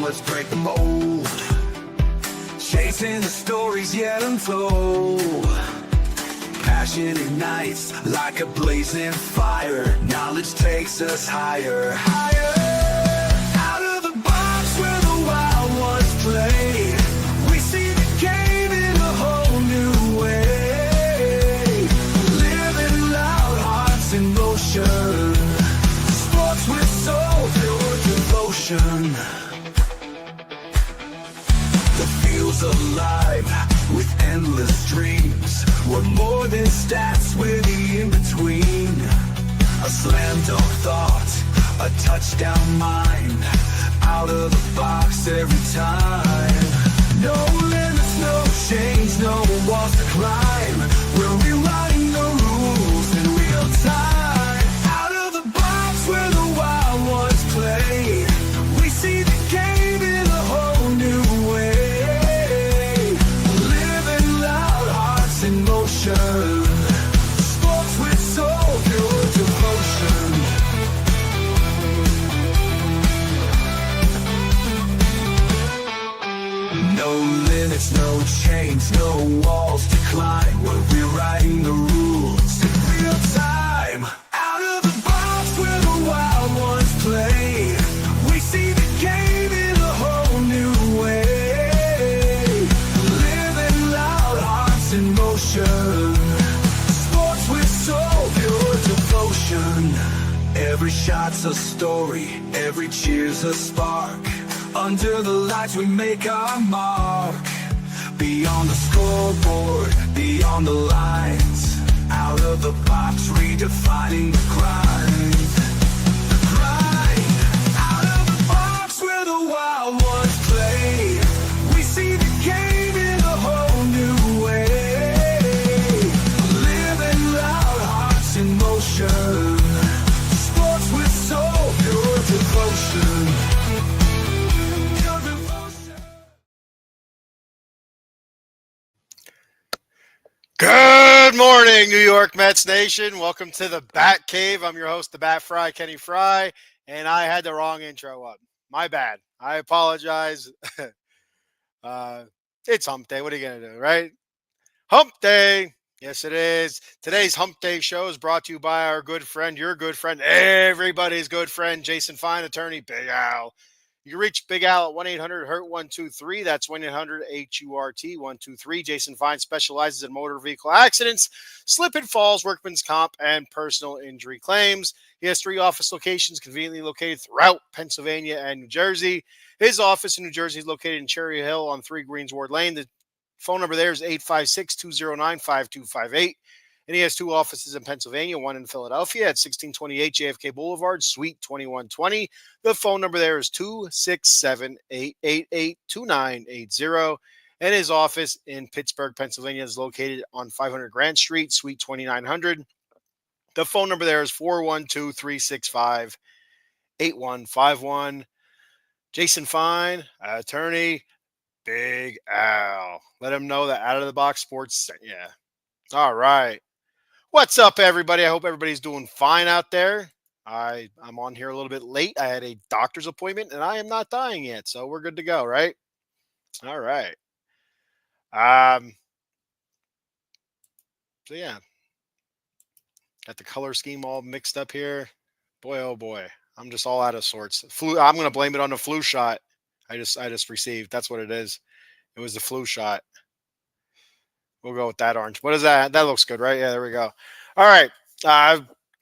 let's break the mold. Chasing the stories yet untold. Passion ignites like a blazing fire. Knowledge takes us higher, higher. Out of the box where the wild ones play, we see the game in a whole new way. Living loud, hearts in motion. Sports with soul, filled with devotion. The field's alive with endless dreams. We're more than stats, we're the in-between. A slam dunk thought, a touchdown mind. Out of the box every time. No limits, no chains, no walls to climb. We're rewriting the rules in real time. Out of the box where the wild ones play, we see the game in a whole new way. Living loud, hearts in motion. Sports with soul, pure devotion. No limits, no chains, no walls to climb. We're rewriting the rules in real time. Out of the box where the wild ones play, we see the game in a whole new way. Living loud, hearts in motion. Sports with soul, pure devotion. Every shot's a story, every cheer's a spark. Under the lights we make our mark. Beyond the scoreboard, beyond the lines. Out of the box, redefining the grind. The grind. Out of the box where the wild ones play, we see the game in a whole new way. Living loud, hearts in motion. Sports with soul, pure devotion. Good morning, New York Mets Nation. Welcome to the Bat Cave. I'm your host, the Bat Fry, Kenny Fry, and I had the wrong intro up. My bad. I apologize. It's Hump Day. What are you going to do, right? Hump Day. Yes, it is. Today's Hump Day show is brought to you by our good friend, your good friend, everybody's good friend, Jason Fine, attorney, Big Al. You can reach Big Al at 1-800-HURT-123. That's 1-800-HURT-123. Jason Fine specializes in motor vehicle accidents, slip and falls, workman's comp, and personal injury claims. He has 3 office locations conveniently located throughout Pennsylvania and New Jersey. His office in New Jersey is located in Cherry Hill on 3 Greensward Lane. The phone number there is 856-209-5258. And he has 2 offices in Pennsylvania, one in Philadelphia at 1628 JFK Boulevard, Suite 2120. The phone number there is 267-888-2980. And his office in Pittsburgh, Pennsylvania is located on 500 Grant Street, Suite 2900. The phone number there is 412-365-8151. Jason Fine, attorney, Big Al. Let him know that Out of the Box Sports sent you. All right. What's up, everybody? I hope everybody's doing fine out there. I'm on here a little bit late. I had a doctor's appointment, and I am not dying yet, so we're good to go, right? All right. So, yeah. Got the color scheme all mixed up here. Boy, oh, boy. I'm just all out of sorts. Flu. I'm going to blame it on the flu shot I just received. That's what it is. It was the flu shot. We'll go with that orange. What is that? That looks good, right? Yeah, there we go. All right.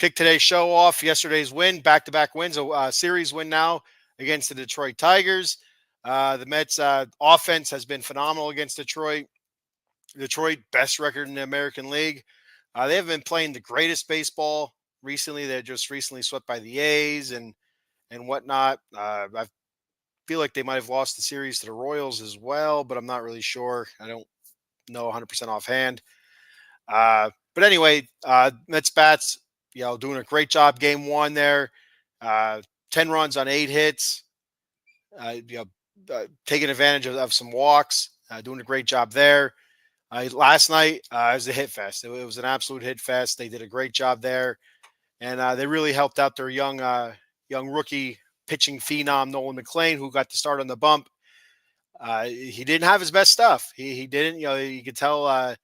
Kick today's show off. Yesterday's win, back-to-back wins, a series win now against the Detroit Tigers. The Mets offense has been phenomenal against Detroit. Detroit, best record in the American League. They haven't been playing the greatest baseball recently. They're just recently swept by the A's and whatnot. I feel like they might have lost the series to the Royals as well, but I'm not really sure. I don't know 100% offhand. But anyway, Mets bats, doing a great job game 1 there. 10 runs on 8 hits. Taking advantage of some walks, doing a great job there. Last night, it was a hit fest. It was an absolute hit fest. They did a great job there. And they really helped out their young rookie pitching phenom Nolan McLean, who got the start on the bump. He didn't have his best stuff. He didn't. You could tell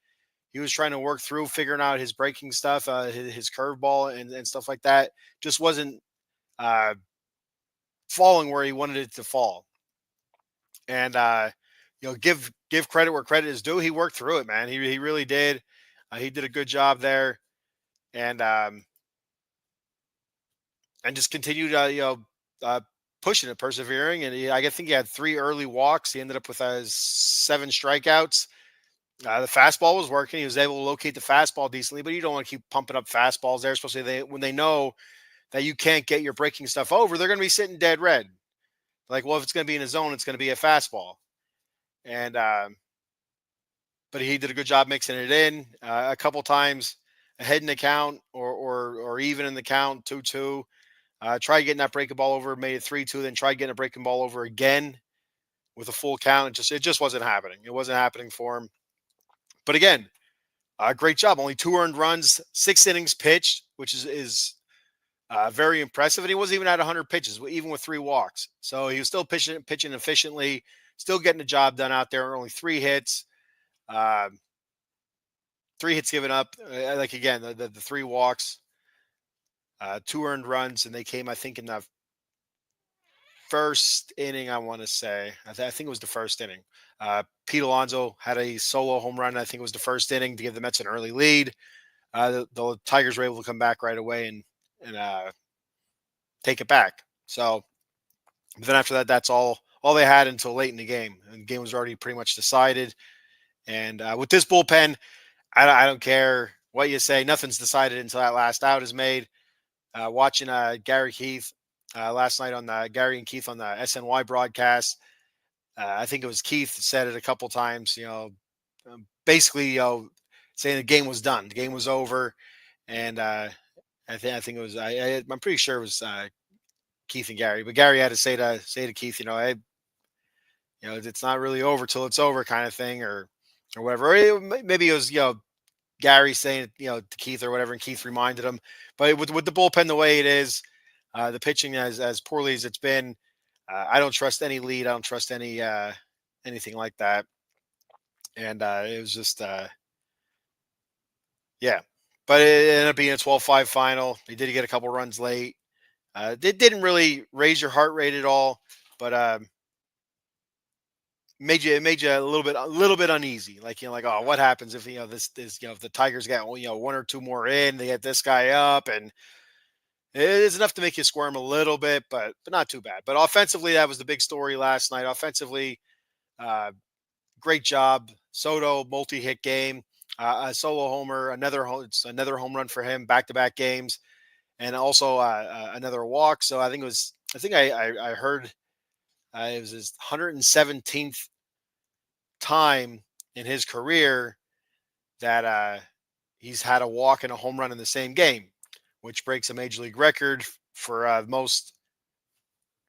he was trying to work through figuring out his breaking stuff, his curveball and stuff like that. Just wasn't uh, falling where he wanted it to fall. And give credit where credit is due. He worked through it, man. He really did. He did a good job there, and just continued pushing it, persevering. And I think he had 3 early walks. He ended up with 7 strikeouts. The fastball was working. He was able to locate the fastball decently, but you don't want to keep pumping up fastballs there, especially when they know that you can't get your breaking stuff over. They're going to be sitting dead red. Like, well, if it's going to be in a zone, it's going to be a fastball. And but he did a good job mixing it in a couple times ahead in the count or even in the count 2-2. Tried getting that breaking ball over, made it 3-2, then tried getting a breaking ball over again with a full count. It just wasn't happening. It wasn't happening for him. But again, great job. Only 2 earned runs, 6 innings pitched, which is very impressive. And he wasn't even at 100 pitches, even with 3 walks. So he was still pitching efficiently, still getting the job done out there. Only 3 hits, 3 hits given up. Like again, the 3 walks, 2 earned runs, and they came, I think, in the first inning. I want to say, I think it was the first inning. Pete Alonso had a solo home run. I think it was the first inning to give the Mets an early lead. The Tigers were able to come back right away and take it back. So then after that, that's all they had until late in the game. And the game was already pretty much decided. And with this bullpen, I don't care what you say. Nothing's decided until that last out is made. Watching Gary Keith last night on the Gary and Keith on the SNY broadcast. I think it was Keith said it a couple times, basically, saying the game was done. The game was over. And I think it was, I'm pretty sure it was Keith and Gary, but Gary had to say to Keith, hey, it's not really over till it's over kind of thing or whatever. Or maybe it was, Gary saying it, to Keith or whatever. And Keith reminded him, but with the bullpen, the way it is, the pitching as poorly as it's been, I don't trust any lead. I don't trust any anything like that. And it was just, yeah. But it ended up being a 12-5 final. They did get a couple runs late. It didn't really raise your heart rate at all, but made you a little bit uneasy. Like, oh, what happens if this if the Tigers get 1 or 2 more in, they get this guy up, and it is enough to make you squirm a little bit, but not too bad. But offensively, that was the big story last night. Offensively, great job. Soto, multi-hit game, a solo homer, another home run for him, back-to-back games, and also another walk. So I think I heard it was his 117th time in his career that he's had a walk and a home run in the same game, which breaks a major league record for most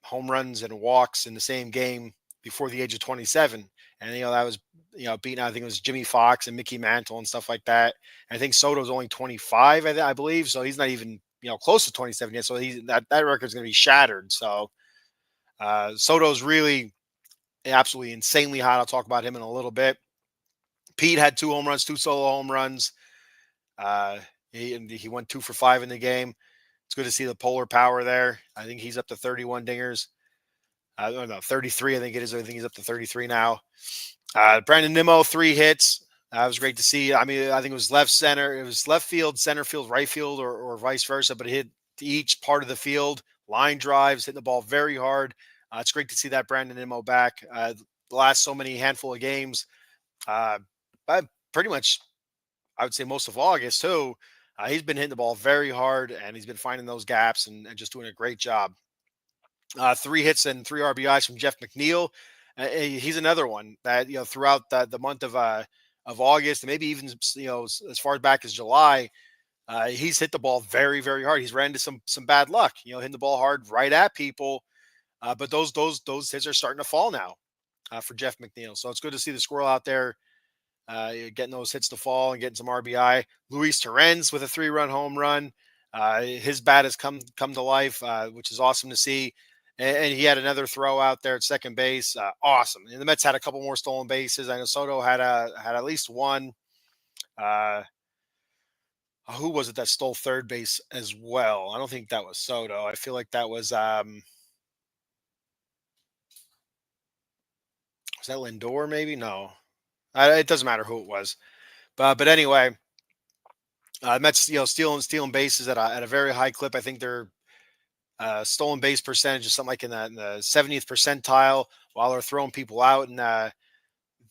home runs and walks in the same game before the age of 27. And, that was, beating, I think it was Jimmy Fox and Mickey Mantle and stuff like that. And I think Soto's only 25, I believe. So he's not even, close to 27 yet. So that record's going to be shattered. So Soto's really absolutely insanely hot. I'll talk about him in a little bit. Pete had 2 home runs, 2 solo home runs. He went 2 for 5 in the game. It's good to see the polar power there. I think he's up to 31 dingers. No, 33. I think it is. I think he's up to 33 now. Brandon Nimmo, 3 hits. It was great to see. I mean, I think it was left center. It was left field, center field, right field, or vice versa. But it hit each part of the field. Line drives, hitting the ball very hard. It's great to see that Brandon Nimmo back. The last handful of games, pretty much, I would say most of August too. He's been hitting the ball very hard, and he's been finding those gaps and just doing a great job. 3 hits and 3 RBIs from Jeff McNeil. He's another one that throughout the month of August, and maybe even as far back as July, he's hit the ball very, very hard. He's ran into some bad luck, hitting the ball hard right at people. But those hits are starting to fall now for Jeff McNeil. So it's good to see the squirrel out there getting those hits to fall and getting some RBI. Luis Torrens with a 3-run home run. His bat has come to life, which is awesome to see. and he had another throw out there at second base. Awesome. And the Mets had a couple more stolen bases. I know Soto had at least one. Uh, who was it that stole third base as well? I don't think that was Soto. I feel like that was that Lindor maybe? No, it doesn't matter who it was. But anyway, Mets stealing bases at a very high clip. I think their stolen base percentage is something like in the 70th percentile, while they're throwing people out in the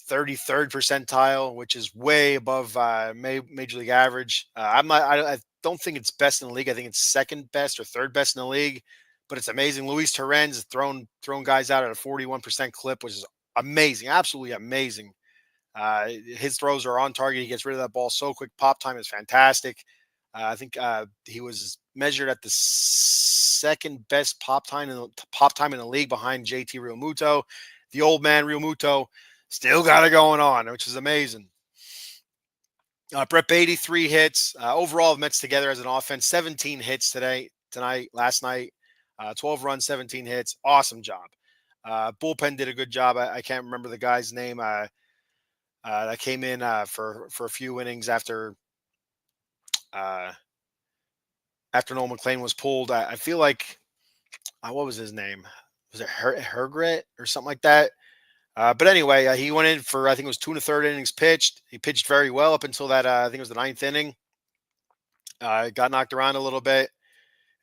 33rd percentile, which is way above major league average. I don't think it's best in the league. I think it's second best or third best in the league, but it's amazing. Luis Torrens is throwing guys out at a 41% clip, which is amazing, absolutely amazing. His throws are on target. He gets rid of that ball so quick. Pop time is fantastic. I think he was measured at the second best pop time in the league behind JT Realmuto. The old man Realmuto still got it going on, which is amazing. Brett Beatty, 3 hits. Overall, the Mets together as an offense, 17 hits last night, 12 runs, 17 hits. Awesome job. Bullpen did a good job. I can't remember the guy's name. That came in for a few innings after Noel McLean was pulled. I feel like what was his name? Was it Hergret or something like that? But anyway, he went in for I think it was 2 1/3 innings pitched. He pitched very well up until that I think it was the 9th inning. Got knocked around a little bit,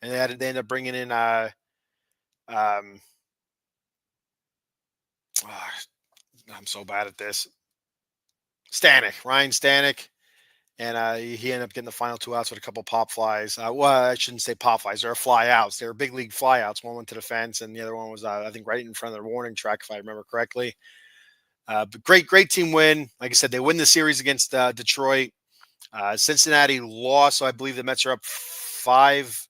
and they ended up bringing in I'm so bad at this. Ryan Stanek, and he ended up getting the final 2 outs with a couple pop flies. Well, I shouldn't say pop flies. They're fly outs. They were big league fly outs. One went to the fence, and the other one was, I think, right in front of the warning track, if I remember correctly. But great team win. Like I said, they win the series against Detroit. Cincinnati lost, so I believe the Mets are up 5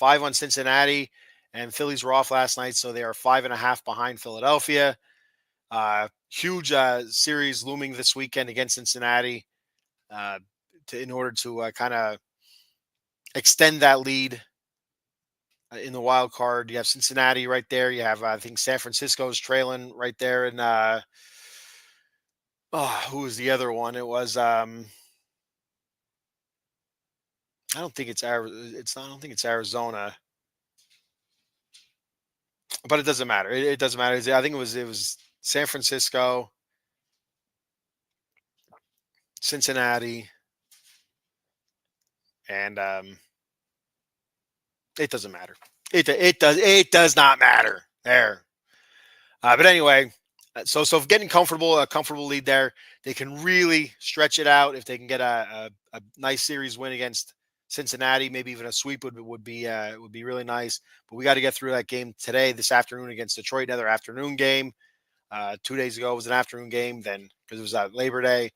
on Cincinnati, and Phillies were off last night, so they are 5.5 behind Philadelphia. Huge series looming this weekend against Cincinnati in order to kind of extend that lead in the wild card. You have Cincinnati right there. You have, I think, San Francisco's trailing right there. And who was the other one? It was I don't think it's I don't think it's Arizona, but it doesn't matter. It doesn't matter. I think it was San Francisco, Cincinnati, and it doesn't matter. It does not matter there. But anyway, so getting a comfortable lead there, they can really stretch it out if they can get a nice series win against Cincinnati. Maybe even a sweep would be really nice. But we got to get through that game this afternoon against Detroit. Another afternoon game. 2 days ago was an afternoon game. Then because it was Labor Day.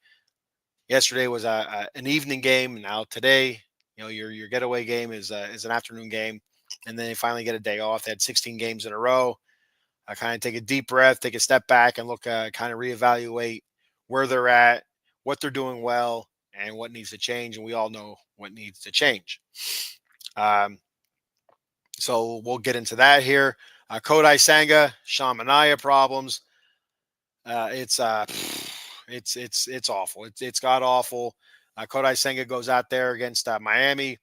Yesterday was an evening game. Now today, your getaway game is an afternoon game, and then they finally get a day off. They had 16 games in a row. I kind of take a deep breath, take a step back, and look, kind of reevaluate where they're at, what they're doing well, and what needs to change. And we all know what needs to change. So we'll get into that here. Kodai Senga, Sean Manaea problems. It's awful. It's god awful. Kodai Senga goes out there against Miami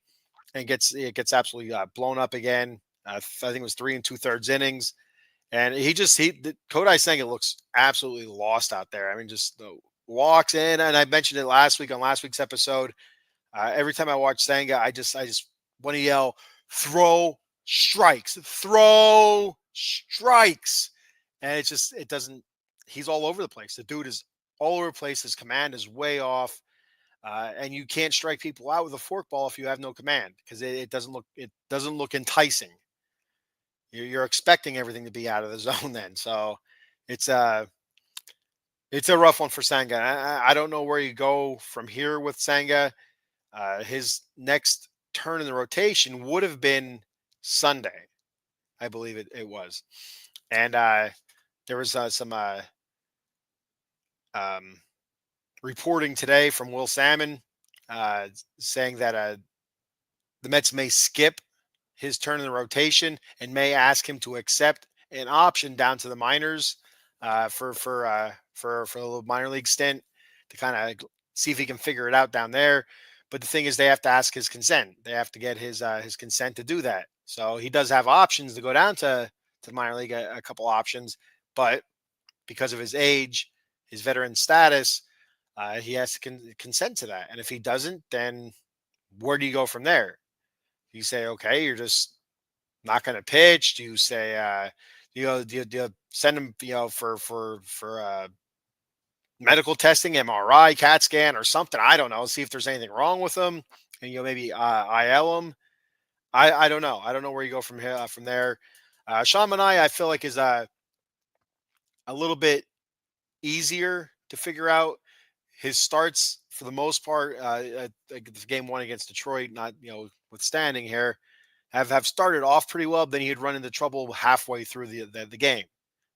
and gets absolutely blown up again. I think it was 3 2/3 innings. And Kodai Senga looks absolutely lost out there. I mean, just walks in, and I mentioned it last week on last week's episode. Every time I watch Senga, I just want to yell, throw strikes, and it doesn't. He's all over the place. The dude is all over the place. His command is way off, and you can't strike people out with a forkball if you have no command because it doesn't look enticing. You're expecting everything to be out of the zone then. So it's a rough one for Senga. I don't know where you go from here with Senga. His next turn in the rotation would have been Sunday. I believe it was. And there was some reporting today from Will Salmon saying that the Mets may skip his turn in the rotation and may ask him to accept an option down to the minors for a little minor league stint to kind of see if he can figure it out down there. But the thing is, they have to ask his consent. They have to get his consent to do that. So he does have options to go down to the minor league, a couple options, but because of his age, his veteran status, he has to consent to that. And if he doesn't, then where do you go from there? You say, okay, you're just not going to pitch. Do you say, do you send him, for medical testing, MRI, CAT scan, or something? I don't know. See if there's anything wrong with him, and maybe IL him. I don't know. I don't know where you go from here from there. Sean Manaea, I feel like is a little bit easier to figure out. His starts, for the most part, like the game one against Detroit, not withstanding here, have started off pretty well. Then he'd run into trouble halfway through the game.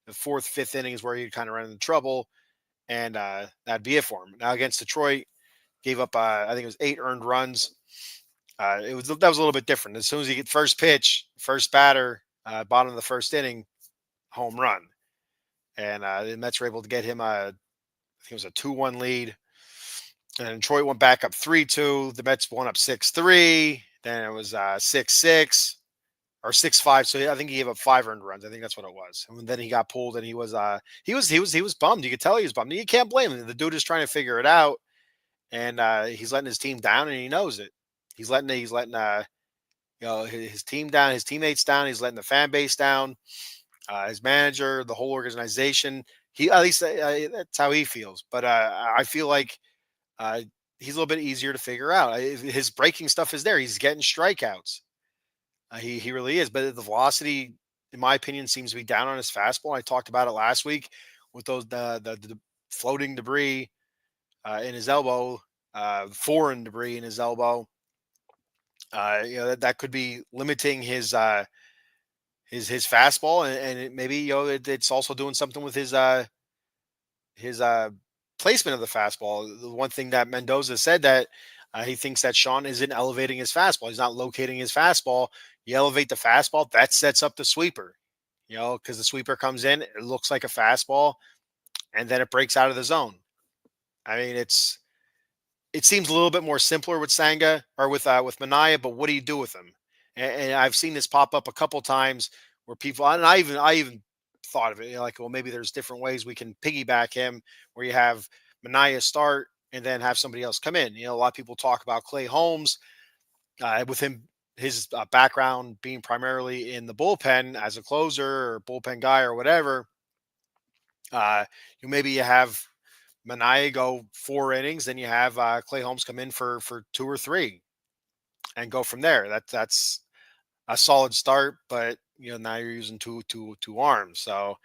The fourth, fifth inning is where he'd kind of run into trouble, and that'd be it for him. Now against Detroit, gave up I think it was 8 earned runs. That was a little bit different. As soon as he get first pitch, first batter, bottom of the first inning, home run, and the Mets were able to get him I think it was a 2-1 lead. And Detroit went back up 3-2. The Mets went up 6-3. Then it was 6-6 or 6-5. So I think he gave up 5 earned runs. I think that's what it was. And then he got pulled, and he was bummed. You could tell he was bummed. You can't blame him. The dude is trying to figure it out, and he's letting his team down, and he knows it. He's letting his team down, his teammates down. He's letting the fan base down, his manager, the whole organization. He at least that's how he feels. But I feel like he's a little bit easier to figure out. His breaking stuff is there. He's getting strikeouts. He really is. But the velocity, in my opinion, seems to be down on his fastball. I talked about it last week with those the floating debris in his elbow, foreign debris in his elbow. That could be limiting his fastball, and maybe it's also doing something with his placement of the fastball. The one thing that Mendoza said that he thinks that Sean isn't elevating his fastball. He's not locating his fastball. You elevate the fastball, that sets up the sweeper. Because the sweeper comes in, it looks like a fastball, and then it breaks out of the zone. I mean, it seems a little bit more simpler with Sanga or with Manaea, but what do you do with him? And I've seen this pop up a couple times where people, and I even thought of it, like, well, maybe there's different ways we can piggyback him, where you have Manaea start and then have somebody else come in. A lot of people talk about Clay Holmes with his background being primarily in the bullpen as a closer or bullpen guy or whatever. Maybe you have Manaea go 4 innings, then you have Clay Holmes come in for 2 or 3 and go from there. That's a solid start, but now you're using two arms, so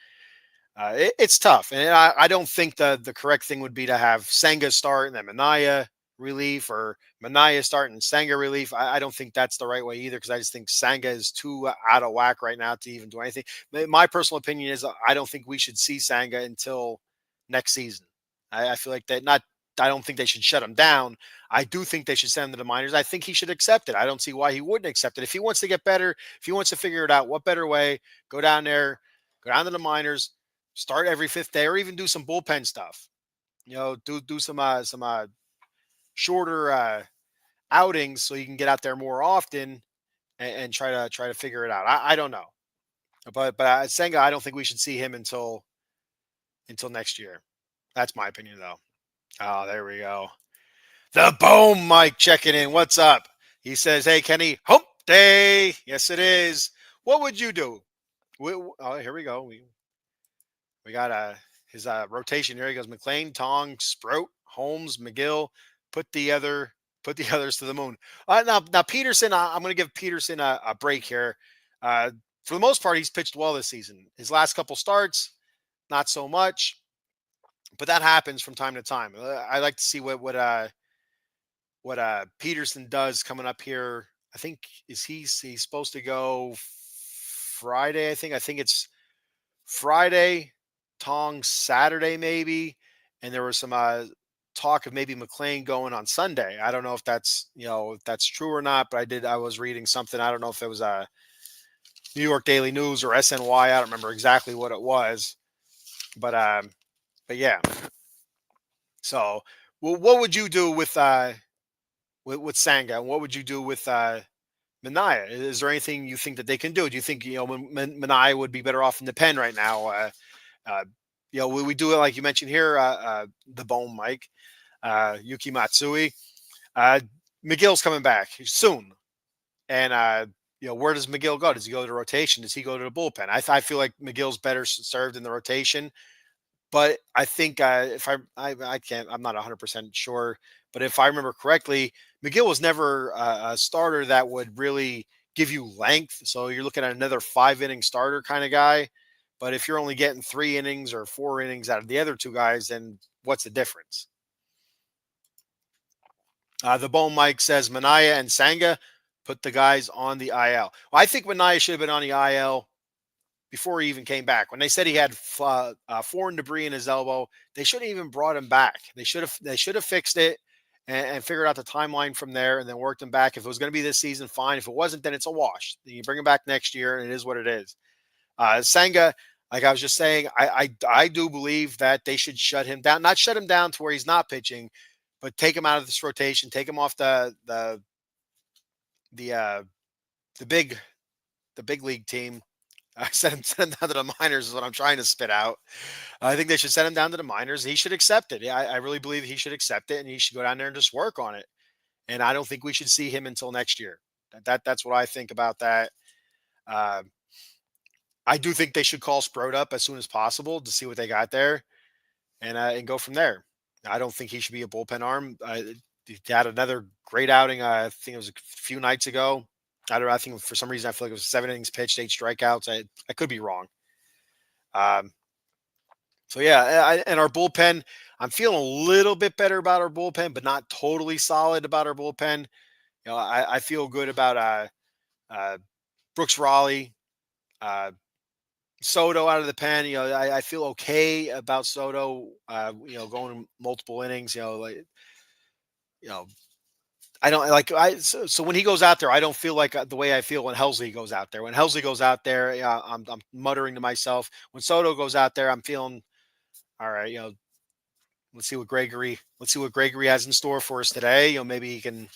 it's tough. And I don't think the correct thing would be to have Senga start and then Manaea relief, or Manaea start and Senga relief. I don't think that's the right way either, because I just think Senga is too out of whack right now to even do anything. My personal opinion is I don't think we should see Senga until next season. I feel like that not. I don't think they should shut him down. I do think they should send him to the minors. I think he should accept it. I don't see why he wouldn't accept it. If he wants to get better, if he wants to figure it out, what better way? Go down there, go down to the minors, start every 5th day, or even do some bullpen stuff. Do some shorter outings so you can get out there more often and try to figure it out. I don't know, but Senga, I don't think we should see him until next year. That's my opinion, though. Oh, there we go. The Boom Mike checking in. What's up? He says, hey, Kenny, hump day. Yes, it is. What would you do? Here we go. We got his rotation. Here he goes. McLean, Tong, Sprout, Holmes, McGill. Put the others to the moon. Now Peterson, I'm going to give Peterson a break here. For the most part, he's pitched well this season. His last couple starts, not so much. But that happens from time to time. I like to see what Peterson does coming up here. I think he's supposed to go Friday. I think it's Friday, Tong Saturday maybe, and there were some talk of maybe McLean going on Sunday. I don't know if that's if that's true or not, but I was reading something. I don't know if it was a New York Daily News or SNY. I don't remember exactly what it was, but yeah. So, well, what would you do with Sanga? And what would you do with Minaya? Is there anything you think that they can do? Do you think Minaya would be better off in the pen right now? Uh, we do it like you mentioned here, the bone Mike, Yuki Matsui. Uh, McGill's coming back soon, and where does McGill go? Does he go to the rotation? Does he go to the bullpen? I feel like McGill's better served in the rotation, but I think if I can't, I'm not 100% sure, but if I remember correctly, McGill was never a starter that would really give you length. So you're looking at another 5 inning starter kind of guy. But if you're only getting 3 innings or 4 innings out of the other two guys, then what's the difference? The Bone Mike says Manaya and Sanga put the guys on the IL. Well, I think Manaya should have been on the IL before he even came back. When they said he had foreign debris in his elbow, they shouldn't even brought him back. They should have fixed it and figured out the timeline from there and then worked him back. If it was going to be this season, fine. If it wasn't, then it's a wash. You bring him back next year, and it is what it is. Sanga, like I was just saying, I do believe that they should shut him down. Not shut him down to where he's not pitching, but take him out of this rotation, take him off the big league team. I send him down to the minors is what I'm trying to spit out. I think they should send him down to the minors. He should accept it. I really believe he should accept it, and he should go down there and just work on it. And I don't think we should see him until next year. That's what I think about that. Uh, I do think they should call Sprode up as soon as possible to see what they got there, and go from there. I don't think he should be a bullpen arm. He had another great outing. I think it was a few nights ago. I don't know. I think for some reason I feel like it was 7 innings pitched, 8 strikeouts. I could be wrong. So yeah, and our bullpen, I'm feeling a little bit better about our bullpen, but not totally solid about our bullpen. I feel good about Brooks Raleigh, Soto out of the pen. I feel okay about Soto. Going multiple innings. I don't like so when he goes out there, I don't feel like the way I feel when Helsley goes out there. When Helsley goes out there, I'm muttering to myself. When Soto goes out there, I'm feeling all right. Let's see what Gregory has in store for us today. Maybe he can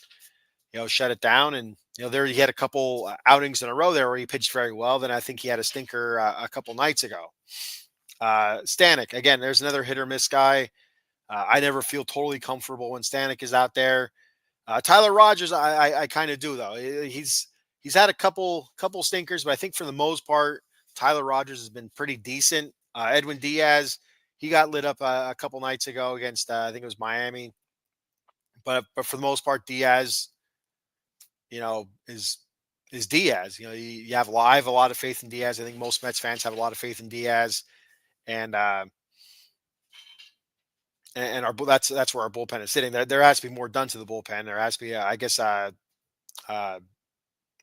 shut it down. And there he had a couple outings in a row there where he pitched very well. Then I think he had a stinker a couple nights ago. Stanek again. There's another hit or miss guy. I never feel totally comfortable when Stanek is out there. Tyler Rogers, I kind of do though. He's had a couple stinkers, but I think for the most part, Tyler Rogers has been pretty decent. Edwin Diaz, he got lit up a couple nights ago against I think it was Miami, but for the most part, Diaz, is Diaz. You have I have a lot of faith in Diaz. I think most Mets fans have a lot of faith in Diaz, and that's where our bullpen is sitting. There has to be more done to the bullpen. There has to be, I guess,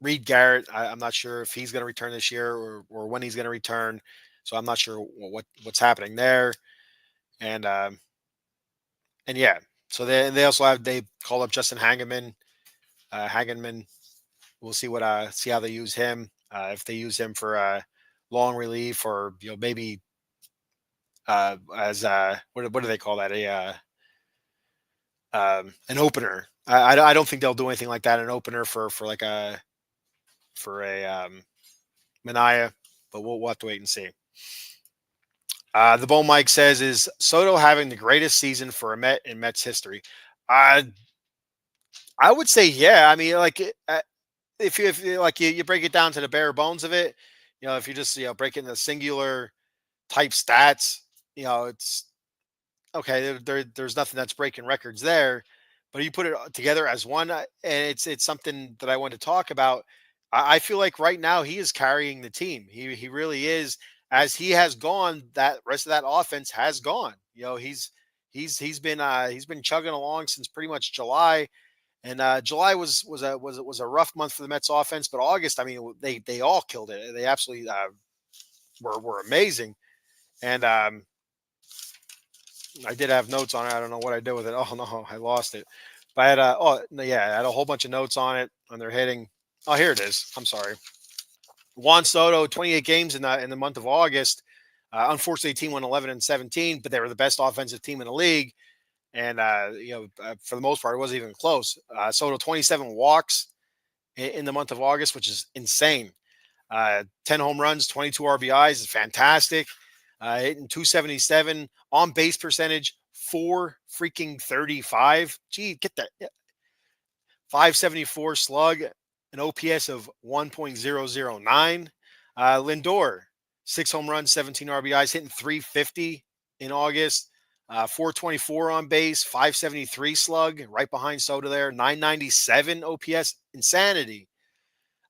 Reed Garrett. I'm not sure if he's going to return this year or when he's going to return. So I'm not sure what's happening there. And yeah. So they also they called up Justin Hageman. We'll see see how they use him. If they use him for long relief or maybe as what do they call that? An opener. I don't think they'll do anything like that. An opener for a Minaya, but we'll have to wait and see. The Bone Mike says, is Soto having the greatest season for a Met in Mets history? I would say, yeah. I mean, like if you break it down to the bare bones of it, if you just break it into singular type stats, it's okay. There's nothing that's breaking records there, but you put it together as one, and it's something that I want to talk about. I feel like right now he is carrying the team. He really is. As he has gone, that rest of that offense has gone. He's been chugging along since pretty much July, and July was a rough month for the Mets offense. But August, I mean, they all killed it. They absolutely were amazing, and I did have notes on it. I don't know what I did with it. Oh no, I lost it. But I had oh no, yeah, I had a whole bunch of notes on it on their hitting. Oh, here it is. I'm sorry. Juan Soto, 28 games in the month of August. Unfortunately, the team went 11 and 17, but they were the best offensive team in the league. And for the most part, it wasn't even close. Soto 27 walks in the month of August, which is insane. 10 home runs, 22 RBIs is fantastic. Hitting 277 on base percentage, 4 freaking 35. Gee, get that. 574 slug, an OPS of 1.009. Lindor, 6 home runs, 17 RBIs, hitting 350 in August. 424 on base, 573 slug, right behind Soto there. 997 OPS, insanity.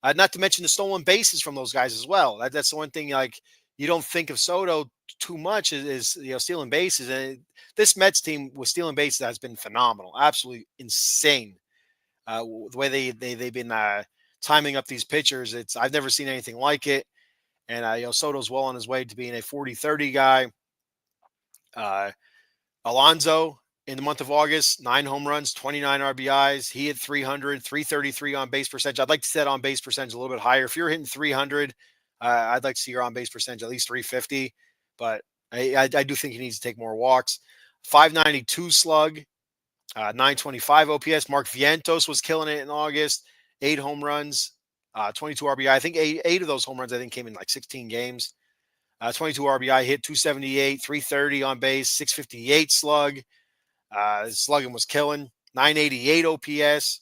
Not to mention the stolen bases from those guys as well. That's the one thing like you don't think of Soto too much is stealing bases. And this Mets team with stealing bases has been phenomenal, absolutely insane. The way they've been timing up these pitchers, I've never seen anything like it. And Soto's well on his way to being a 40-30 guy. Uh, Alonso in the month of August, 9 home runs, 29 RBIs. He hit 300, 333 on base percentage. I'd like to set on base percentage a little bit higher. If you're hitting 300, I'd like to see your on base percentage at least 350. But I do think he needs to take more walks. 592 slug, 925 OPS. Mark Vientos was killing it in August. 8 home runs, 22 RBI. I think eight of those home runs, I think, came in like 16 games. 22 RBI, hit 278, 330 on base, 658 slug. Slugging was killing. 988 OPS.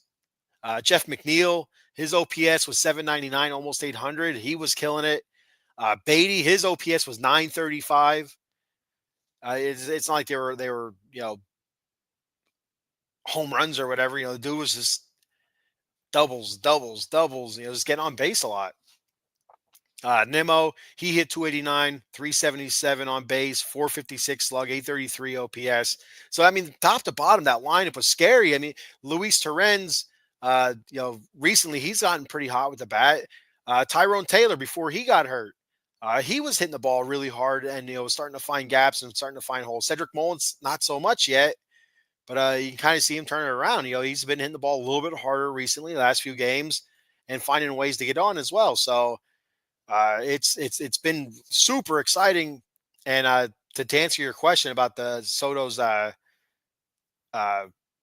Jeff McNeil, his OPS was 799, almost 800. He was killing it. Beatty, his OPS was 935. It's not like they were home runs or whatever. The dude was just doubles, doubles, doubles. Just getting on base a lot. Nimmo, he hit 289, 377 on base, 456 slug, 833 OPS. So, I mean, top to bottom, that lineup was scary. I mean, Luis Torrens, recently he's gotten pretty hot with the bat. Tyrone Taylor, before he got hurt, he was hitting the ball really hard and, was starting to find gaps and starting to find holes. Cedric Mullins, not so much yet, but you can kind of see him turning it around. He's been hitting the ball a little bit harder recently, the last few games, and finding ways to get on as well. So, it's been super exciting, and to answer your question about the Soto's, uh,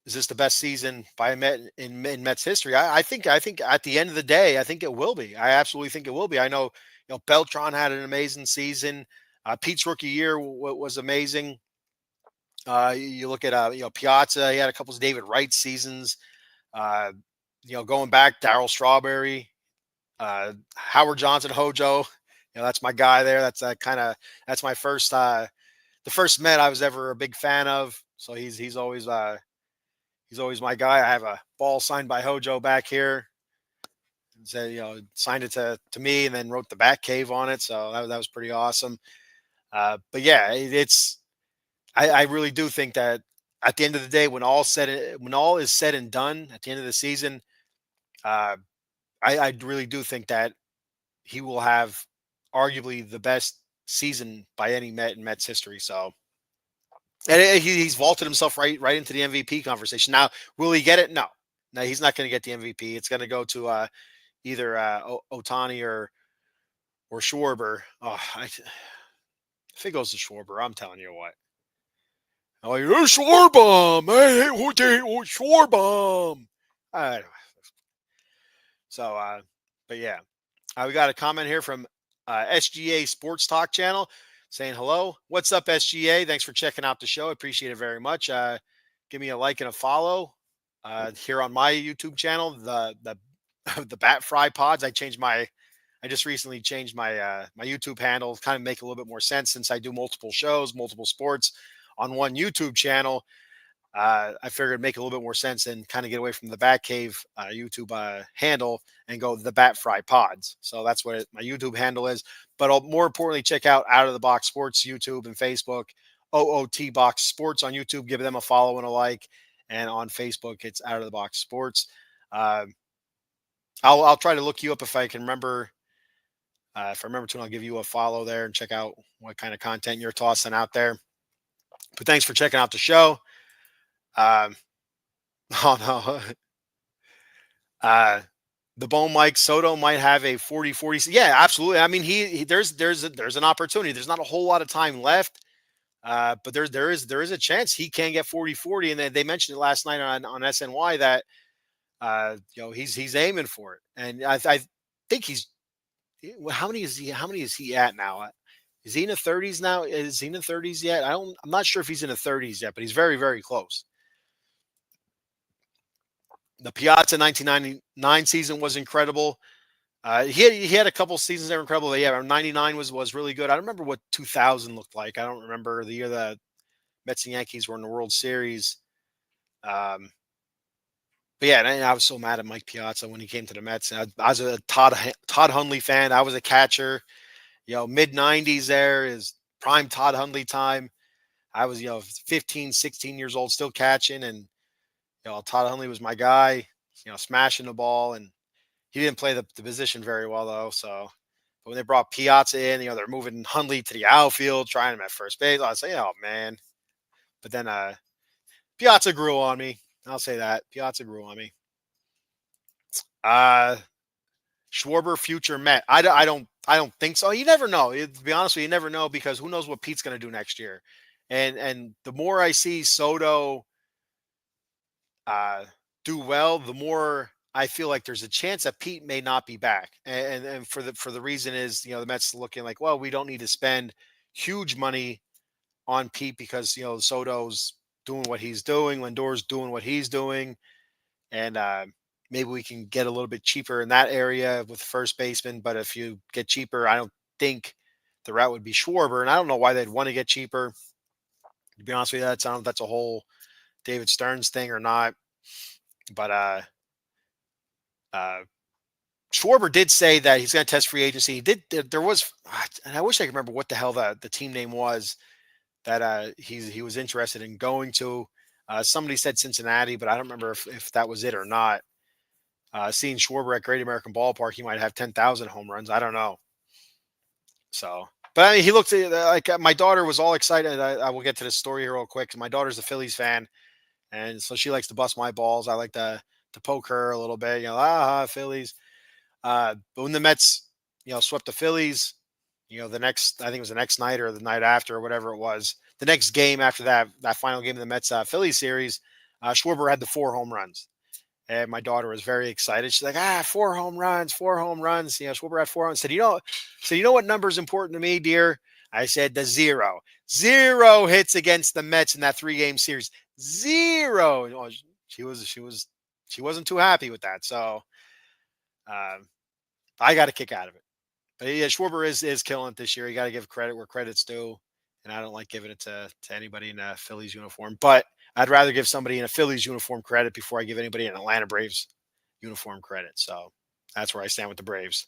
is this the best season by a Met in Mets history? I think at the end of the day, I think it will be. I absolutely think it will be. I know Beltran had an amazing season. Pete's rookie year was amazing. You look at Piazza, he had a couple of David Wright seasons. Going back, Darryl Strawberry. Howard Johnson, Hojo, that's my guy there. That's that's my first, the first Met I was ever a big fan of. So he's always my guy. I have a ball signed by Hojo back here. Said, signed it to me and then wrote the Bat Cave on it. So that was pretty awesome. But yeah, I really do think that at the end of the day, when all is said and done at the end of the season, I really do think that he will have arguably the best season by any Met in Mets history. So, and he's vaulted himself right into the MVP conversation. Now, will he get it? No, he's not going to get the MVP. It's going to go to either Otani or Schwarber. Oh, if it goes to Schwarber, I'm telling you what. Oh, you're Schwarbomb. Hey, Schwarbomb. So, but yeah. We got a comment here from SGA Sports Talk channel saying hello. What's up, SGA? Thanks for checking out the show. I appreciate it very much. Give me a like and a follow here on my YouTube channel, the the Bat Fry Pods. I just recently changed my my YouTube handle, kind of make a little bit more sense since I do multiple shows, multiple sports on one YouTube channel. I figured it'd make a little bit more sense and kind of get away from the Bat Cave YouTube handle and go the Bat Fry Pods. So that's what my YouTube handle is. But more importantly, check out Out of the Box Sports YouTube and Facebook, OOT Box Sports on YouTube. Give them a follow and a like. And on Facebook, it's Out of the Box Sports. I'll try to look you up if I can remember. If I remember to, I'll give you a follow there and check out what kind of content you're tossing out there. But thanks for checking out the show. Um, oh no, the Bone Mike Soto might have a 40-40. Yeah, absolutely. I mean, there's an opportunity. There's not a whole lot of time left. But there is a chance he can get 40-40. And they mentioned it last night on SNY that he's aiming for it. And I think how many is he at now? Is he in the 30s now? Is he in the 30s yet? I'm not sure if he's in the 30s yet, but he's very, very close. The Piazza 1999 season was incredible. He had a couple seasons that were incredible. Yeah, 99 was really good. I don't remember what 2000 looked like. I don't remember the year the Mets and Yankees were in the World Series. Um, but yeah, and I was so mad at Mike Piazza when he came to the Mets. I was a Todd Hundley fan. I was a catcher. Mid 90s there is prime Todd Hundley time. I was 15, 16 years old, still catching, and Todd Hundley was my guy. Smashing the ball, and he didn't play the position very well though. So, but when they brought Piazza in, they're moving Hundley to the outfield, trying him at first base. I was like, oh man. But then Piazza grew on me. I'll say that Piazza grew on me. Schwarber future Met. I don't think so. You never know. To be honest with you, you never know because who knows what Pete's going to do next year. And the more I see Soto do well, the more I feel like there's a chance that Pete may not be back. And for the reason is, the Mets looking like, well, we don't need to spend huge money on Pete because, Soto's doing what he's doing, Lindor's doing what he's doing. And maybe we can get a little bit cheaper in that area with first baseman. But if you get cheaper, I don't think the route would be Schwarber. And I don't know why they'd want to get cheaper. To be honest with you, I don't know if that's a whole David Stearns thing or not. But Schwarber did say that he's going to test free agency. He did. There was, and I wish I could remember what the hell the team name was that he was interested in going to. Somebody said Cincinnati, but I don't remember if that was it or not. Seeing Schwarber at Great American Ballpark, he might have 10,000 home runs. I don't know. So, but I mean, he looked like my daughter was all excited. I will get to this story here real quick. My daughter's a Phillies fan, and so she likes to bust my balls. I like to poke her a little bit. Phillies. But when the Mets, swept the Phillies, the next, I think it was the next night or the night after or whatever it was, the next game after that final game of the Mets Phillies series, Schwarber had the 4 home runs. And my daughter was very excited. She's like, 4 home runs, 4 home runs. Schwarber had 4 runs. Said, you know what number is important to me, dear? I said the 0. 0 hits against the Mets in that 3-game series. 0. She wasn't too happy with that. So I got a kick out of it. But yeah, Schwarber is killing it this year. You got to give credit where credit's due. And I don't like giving it to anybody in a Phillies uniform. But I'd rather give somebody in a Phillies uniform credit before I give anybody in an Atlanta Braves uniform credit. So that's where I stand with the Braves.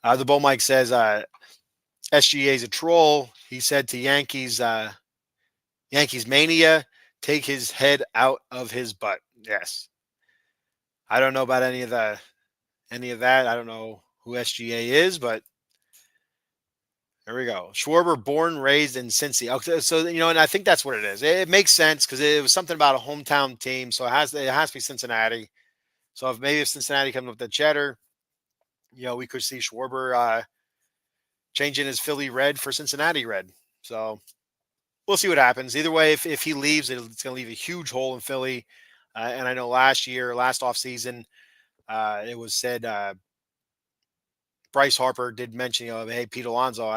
The Bull Mike says SGA is a troll. He said to Yankees Mania, take his head out of his butt. Yes. I don't know about any of that. I don't know who SGA is, but there we go. Schwarber, born, raised in Cincy. Okay, so and I think that's what it is. It makes sense because it was something about a hometown team, so it has to be Cincinnati. So if Cincinnati comes with the cheddar, we could see Schwarber changing his Philly red for Cincinnati red. So we'll see what happens. Either way, if he leaves, it's going to leave a huge hole in Philly. And I know last offseason, it was said Bryce Harper did mention, hey, Pete Alonso,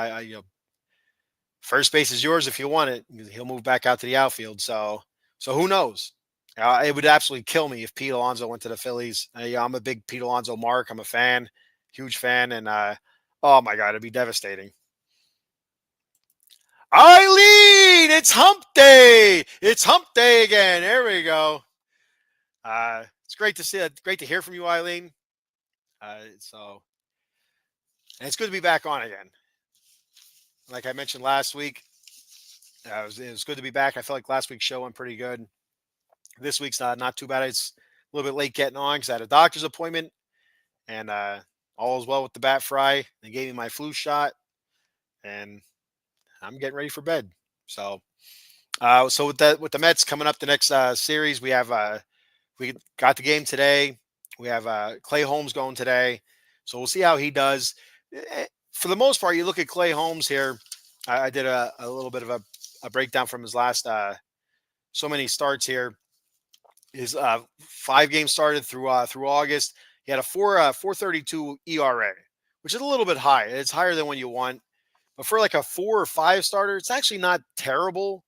first base is yours if you want it. He'll move back out to the outfield. So who knows? It would absolutely kill me if Pete Alonso went to the Phillies. I'm a big Pete Alonso mark. I'm a fan, huge fan, and oh my God, it'd be devastating. Eileen, it's hump day. It's hump day again. There we go. It's great to see it. Great to hear from you, Eileen. And it's good to be back on again. Like I mentioned last week, it was good to be back. I felt like last week's show went pretty good. This week's not too bad. It's a little bit late getting on because I had a doctor's appointment, and all is well with the bat fry. They gave me my flu shot, and I'm getting ready for bed. So So with the Mets coming up the next series, we have we got the game today. We have Clay Holmes going today, so we'll see how he does. For the most part, you look at Clay Holmes here. I did a little bit of a breakdown from his last so many starts here. His 5 games started through August. He had a 4.32 ERA, which is a little bit high. It's higher than what you want, but for like a 4 or 5 starter, it's actually not terrible.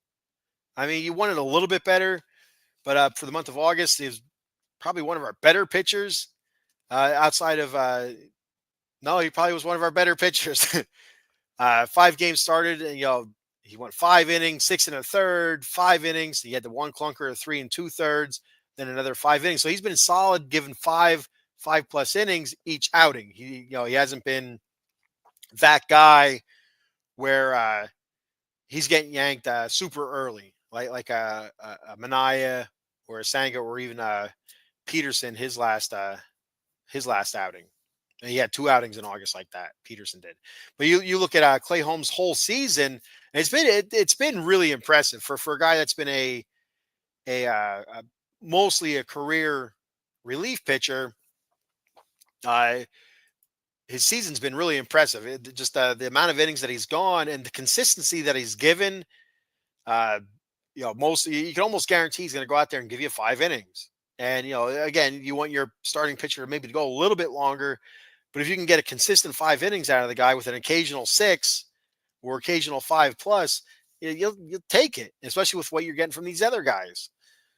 I mean, you want it a little bit better, but for the month of August, he was probably one of our better pitchers outside of. No, he probably was one of our better pitchers. 5 games started, and he went 5 innings, 6 1/3, 5 innings. He had the one clunker of 3 2/3, then another 5 innings. So he's been solid, given 5+ innings each outing. He hasn't been that guy where he's getting yanked super early, like a Manaya or a Sanga or even Peterson his last outing. And he had 2 outings in August like that. Peterson did, but you look at Clay Holmes' whole season, and it's been really impressive for a guy that's been a mostly a career relief pitcher. Uh, his season's been really impressive. Just the amount of innings that he's gone and the consistency that he's given. Uh, most you can almost guarantee he's going to go out there and give you 5 innings. And again, you want your starting pitcher maybe to go a little bit longer, but if you can get a consistent 5 innings out of the guy with an occasional 6 or occasional 5+, you'll take it, especially with what you're getting from these other guys.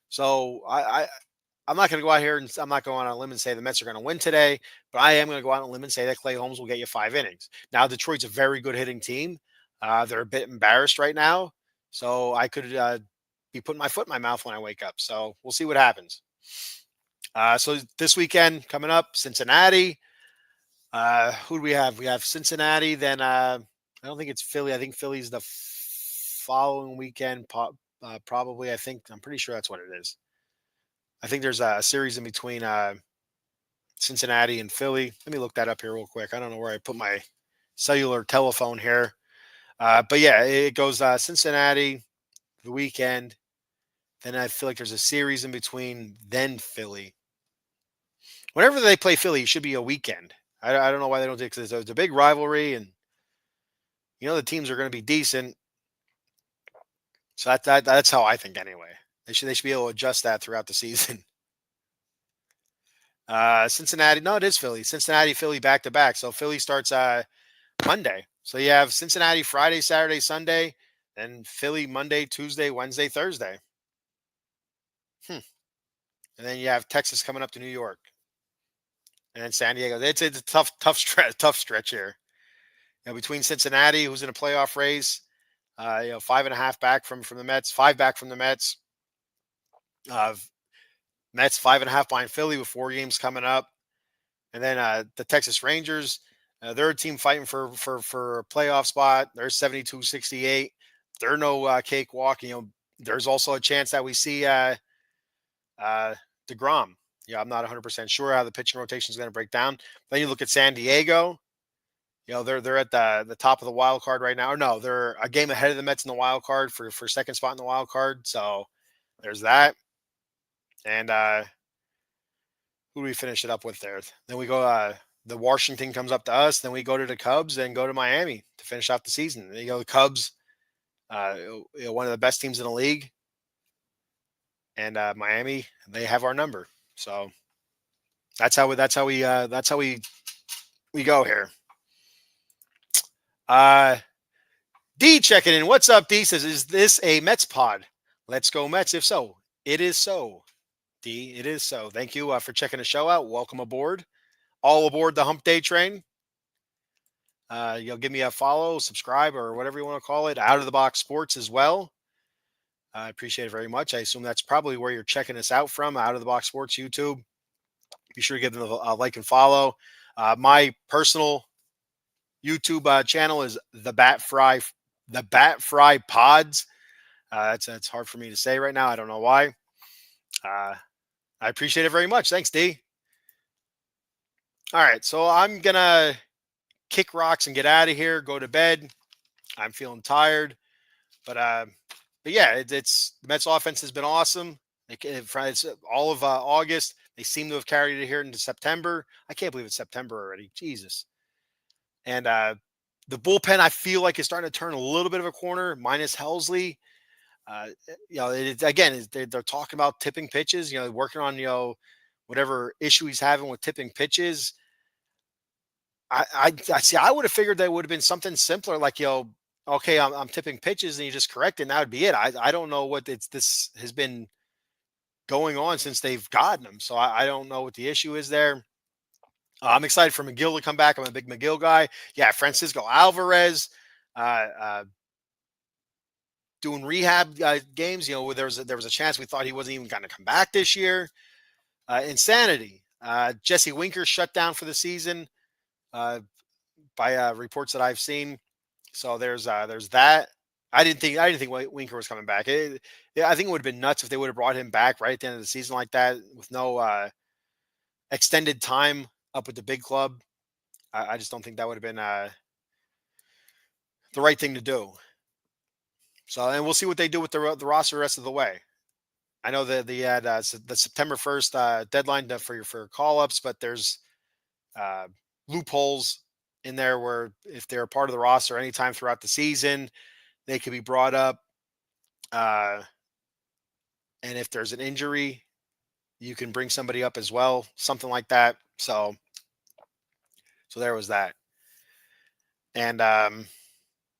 So I'm not going to go out here and I'm not going on a limb and say the Mets are going to win today, but I am going to go out on a limb and say that Clay Holmes will get you 5 innings. Now, Detroit's a very good hitting team. They're a bit embarrassed right now, so I could be putting my foot in my mouth when I wake up. So we'll see what happens. So this weekend coming up, Cincinnati. Who do we have? We have Cincinnati. Then I don't think it's Philly. I think Philly's the following weekend. Probably. I'm pretty sure that's what it is. I think there's a series in between Cincinnati and Philly. Let me look that up here real quick. I don't know where I put my cellular telephone here. But yeah, it goes Cincinnati the weekend. Then I feel like there's a series in between, then Philly. Whenever they play Philly, it should be a weekend. I don't know why they don't do it, because it's a big rivalry, and the teams are going to be decent. So that's how I think anyway. They should be able to adjust that throughout the season. Cincinnati, no, it is Philly. Cincinnati, Philly back to back. So Philly starts Monday. So you have Cincinnati Friday, Saturday, Sunday, and Philly Monday, Tuesday, Wednesday, Thursday. And then you have Texas coming up to New York, and then San Diego. It's a tough stretch here. Between Cincinnati, who's in a playoff race, 5.5 back from the Mets, 5 back from the Mets. Mets 5.5 behind Philly with 4 games coming up, and then the Texas Rangers. They're a team fighting for a playoff spot. They're 72-68. They're no cakewalk. There's also a chance that we see DeGrom. I'm not 100% sure how the pitching rotation is going to break down. Then you look at San Diego. They're at the top of the wild card right now. Or no, they're a game ahead of the Mets in the wild card for second spot in the wild card. So there's that. And who do we finish it up with there? Then we go. The Washington comes up to us. Then we go to the Cubs and go to Miami to finish off the season. There you go. The Cubs, one of the best teams in the league, and Miami, they have our number. So that's how we go here. D checking in. What's up, D? Says, is this a Mets pod? Let's go Mets. If so, it is so. D, it is so. Thank you for checking the show out. Welcome aboard. All aboard the Hump Day train. You'll give me a follow, subscribe, or whatever you want to call it. Out of the Box Sports as well. I appreciate it very much. I assume that's probably where you're checking us out from, Out of the Box Sports YouTube. Be sure to give them a like and follow. My personal YouTube channel is the Bat Fry Pods. That's hard for me to say right now. I don't know why. I appreciate it very much. Thanks, D. All right, so I'm gonna kick rocks and get out of here. Go to bed. I'm feeling tired, but but yeah, it's the Mets offense has been awesome. It's all of August. They seem to have carried it here into September. I can't believe it's September already. Jesus. And the bullpen, I feel like is starting to turn a little bit of a corner, minus Helsley. Again, they're talking about tipping pitches, working on, whatever issue he's having with tipping pitches. I see. I would have figured that would have been something simpler, like, okay, I'm tipping pitches and you just correct it and that would be it. I don't know what this has been going on since they've gotten him. So I don't know what the issue is there. I'm excited for McGill to come back. I'm a big McGill guy. Yeah, Francisco Alvarez, uh, doing rehab games. Where there was a chance we thought he wasn't even going to come back this year. Insanity. Jesse Winker shut down for the season by reports that I've seen. So there's that. I didn't think Winker was coming back. I think it would have been nuts if they would have brought him back right at the end of the season like that with no extended time up with the big club. I just don't think that would have been the right thing to do. So, and we'll see what they do with the roster the rest of the way. I know that they had the September 1st deadline for call ups, but there's loopholes in there where if they're a part of the roster anytime throughout the season, they could be brought up. And if there's an injury, you can bring somebody up as well, something like that. So there was that. And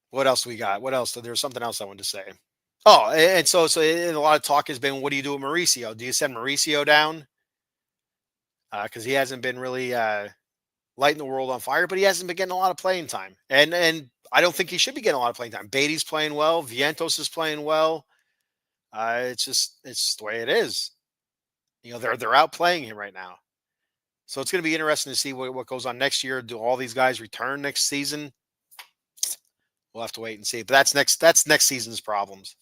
what else we got? What else? There was something else I wanted to say. Oh, and so a lot of talk has been, what do you do with Mauricio? Do you send Mauricio down? Because he hasn't been really lighting the world on fire, but he hasn't been getting a lot of playing time. And I don't think he should be getting a lot of playing time. Beatty's playing well. Vientos is playing well. It's the way it is. They're out playing him right now. So it's going to be interesting to see what goes on next year. Do all these guys return next season? We'll have to wait and see. But that's next season's problems.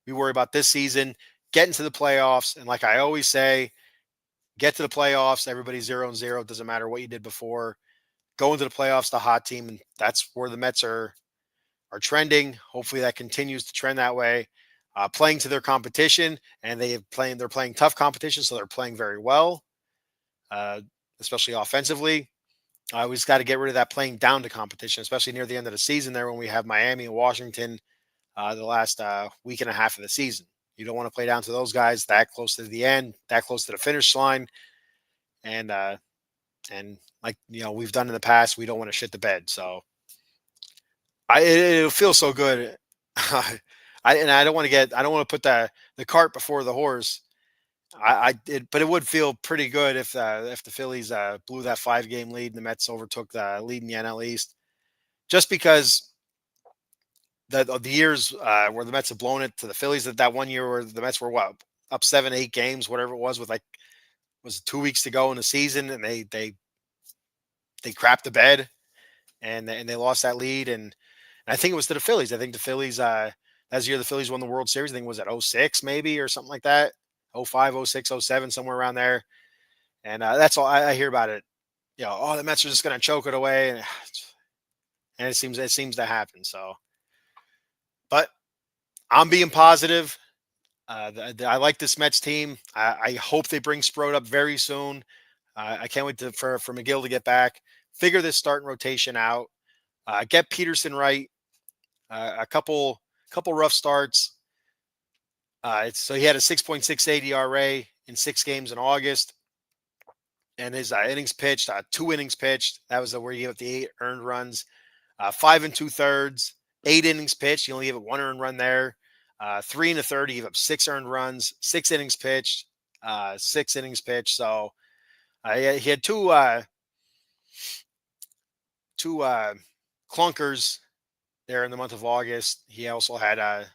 We worry about this season, getting to the playoffs. And like I always say, get to the playoffs. Everybody's 0-0. It doesn't matter what you did before. Go into the playoffs, the hot team. And that's where the Mets are trending. Hopefully that continues to trend that way. Playing to their competition, and they're playing tough competition, so they're playing very well, especially offensively. We just got to get rid of that playing down to competition, especially near the end of the season there when we have Miami and Washington the last week and a half of the season. You don't want to play down to those guys that close to the end, that close to the finish line. And like, we've done in the past, we don't want to shit the bed. So it feels so good. I don't want to put the cart before the horse. But it would feel pretty good if the Phillies blew that 5-game lead and the Mets overtook the lead in the NL East, just because the years where the Mets have blown it to the Phillies, that one year where the Mets were up 7-8 games, whatever it was, with was 2 weeks to go in the season, and they crapped the bed and they lost that lead, and I think it was to the Phillies. I think the Phillies that's the year the Phillies won the World Series. I think it was at 06 maybe or something like that. 05, 06, 07, somewhere around there. And that's all I hear about it. The Mets are just going to choke it away. And it seems to happen. So, but I'm being positive. I like this Mets team. I hope they bring Sprode up very soon. I can't wait for McGill to get back, figure this starting rotation out, get Peterson right. A couple rough starts. So he had a 6.68 ERA in 6 games in August, and his innings pitched, 2 innings pitched. That was where he gave up the 8 earned runs, 5 2/3, 8 innings pitched. He only gave up 1 earned run there. 3 1/3, he gave up 6 earned runs, 6 innings pitched, 6 innings pitched. So he had two clunkers there in the month of August. He also had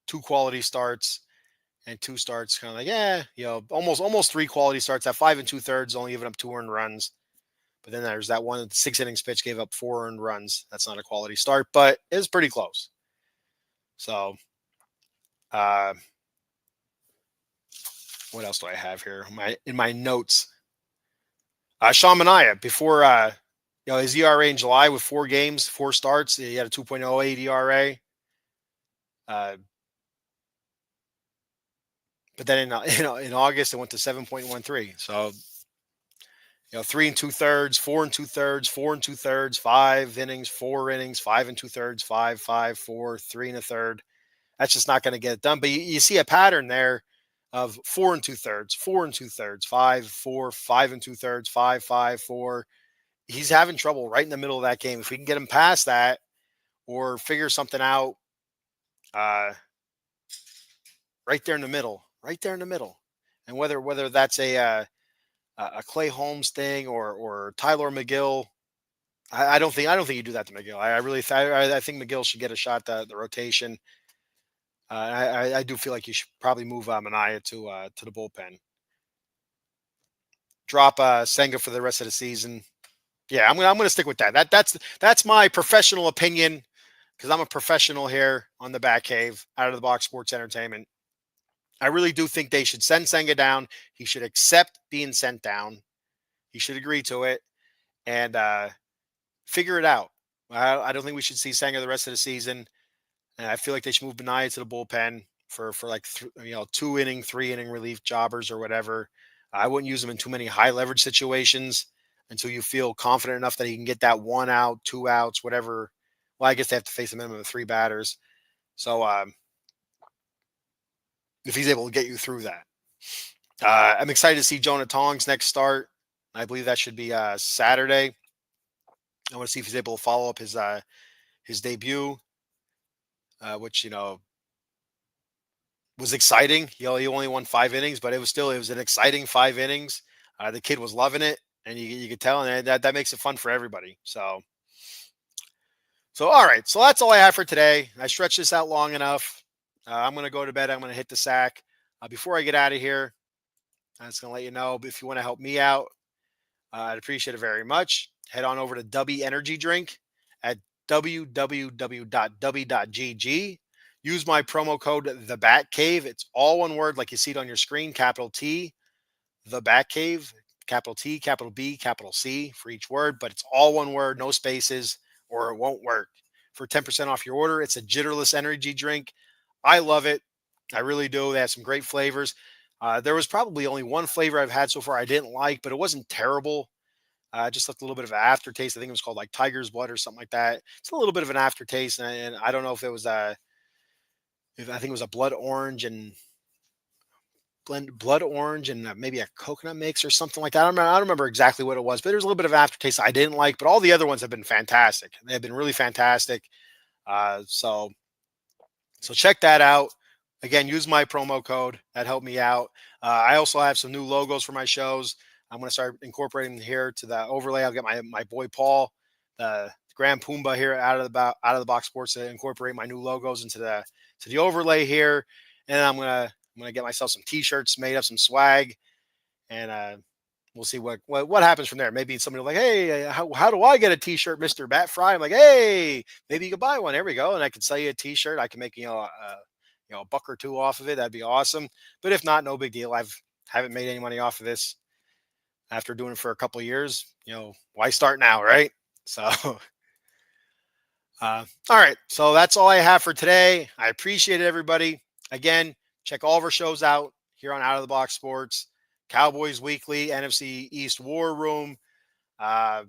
2 quality starts. And 2 starts, kind of like, almost 3 quality starts. At 5 2/3, only giving up 2 earned runs. But then there's that one, 6 innings pitch, gave up 4 earned runs. That's not a quality start, but it was pretty close. So, what else do I have here? In my notes? Sean Manaea, before his ERA in July with 4 games, 4 starts, he had a 2.08 ERA. But then in August it went to 7.13. So 3 2/3, 4 2/3, 4 2/3, 5 innings, 4 innings, 5 2/3, 5, 5, 4, 3 1/3. That's just not going to get it done. But you see a pattern there of 4 2/3, 4 2/3, 5, 4, 5 2/3, 5, 5, 4. He's having trouble right in the middle of that game. If we can get him past that or figure something out, right there in the middle, and whether that's a Clay Holmes thing or Tyler McGill, I don't think you do that to McGill. I think McGill should get a shot at the rotation. I do feel like you should probably move Mania to the bullpen. Drop Senga for the rest of the season. Yeah, I'm gonna stick with that. That's my professional opinion because I'm a professional here on the Bat Cave, Out of the Box Sports Entertainment. I really do think they should send Senga down. He should accept being sent down. He should agree to it and figure it out. I don't think we should see Senga the rest of the season. And I feel like they should move Benaya to the bullpen for like 2 inning, 3 inning relief jobbers or whatever. I wouldn't use him in too many high leverage situations until you feel confident enough that he can get that 1 out, 2 outs, whatever. Well, I guess they have to face a minimum of 3 batters. So if he's able to get you through that. I'm excited to see Jonah Tong's next start. I believe that should be Saturday. I want to see if he's able to follow up his debut, which was exciting. He only won 5 innings, but it was an exciting 5 innings. The kid was loving it, and you could tell, and that makes it fun for everybody. So all right. So that's all I have for today. I stretched this out long enough. I'm going to go to bed. I'm going to hit the sack. Before I get out of here, I'm just going to let you know, if you want to help me out, I'd appreciate it very much. Head on over to Dubby Energy Drink at www.dubby.gg. Use my promo code TheBatCave. It's all one word like you see it on your screen, capital T, The Batcave, capital T, capital B, capital C for each word, but it's all one word, no spaces, or it won't work. For 10% off your order, it's a jitterless energy drink. I love it. I really do. They have some great flavors. There was probably only one flavor I've had so far I didn't like, but it wasn't terrible. Just left a little bit of an aftertaste. I think it was called like Tiger's Blood or something like that. It's a little bit of an aftertaste, and I don't know if it was I think it was a blood orange and maybe a coconut mix or something like that. I don't remember exactly what it was, but there's a little bit of aftertaste I didn't like. But all the other ones have been fantastic. They have been really fantastic. So check that out. Again, use my promo code. That helped me out. I also have some new logos for my shows. I'm going to start incorporating them here to the overlay. I'll get my boy Paul, the Grand Pumbaa here out of the box sports to incorporate my new logos into the overlay here. And I'm gonna get myself some T-shirts made up, some swag, and we'll see what happens from there. Maybe somebody will like, hey, how do I get a T-shirt, Mr. Bat Fry? I'm like, hey, maybe you could buy one. There we go, and I can sell you a T-shirt. I can make a $1 or $2 off of it. That'd be awesome. But if not, no big deal. Haven't made any money off of this after doing it for a couple of years. Why start now, right? So. All right. So that's all I have for today. I appreciate it, everybody. Again, check all of our shows out here on Out of the Box Sports, Cowboys Weekly, NFC East War Room, the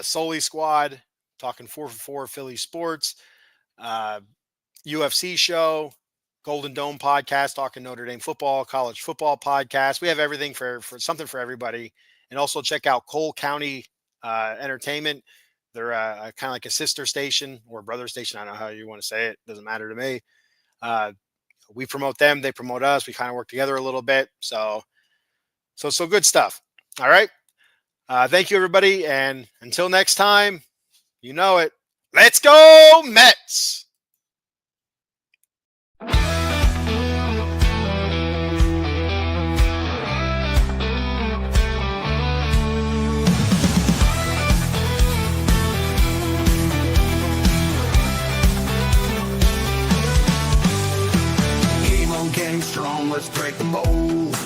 Sully Squad, talking 4for4 Philly Sports, UFC show, Golden Dome podcast, talking Notre Dame football, college football podcast. We have everything for something for everybody. And also check out Cole County Entertainment. They're kind of like a sister station or brother station. I don't know how you want to say it. Doesn't matter to me. We promote them. They promote us. We kind of work together a little bit. So good stuff. All right. Thank you, everybody. And until next time, you know it. Let's go Mets. Strong, let's break the mold.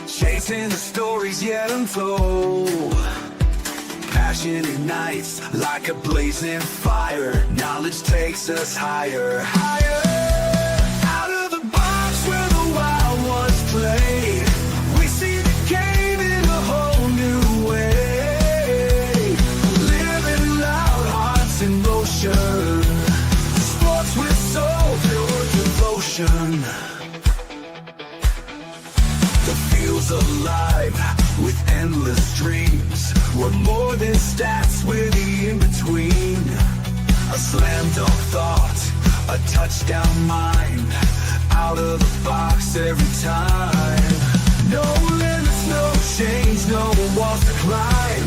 Chasing the stories yet untold. Passion ignites like a blazing fire. Knowledge takes us higher, higher. Out of the box, we're alive with endless dreams. We're more than stats, we're the in-between. A slam dunk thought, a touchdown mind, out of the box every time. No limits, no change, no walls to climb.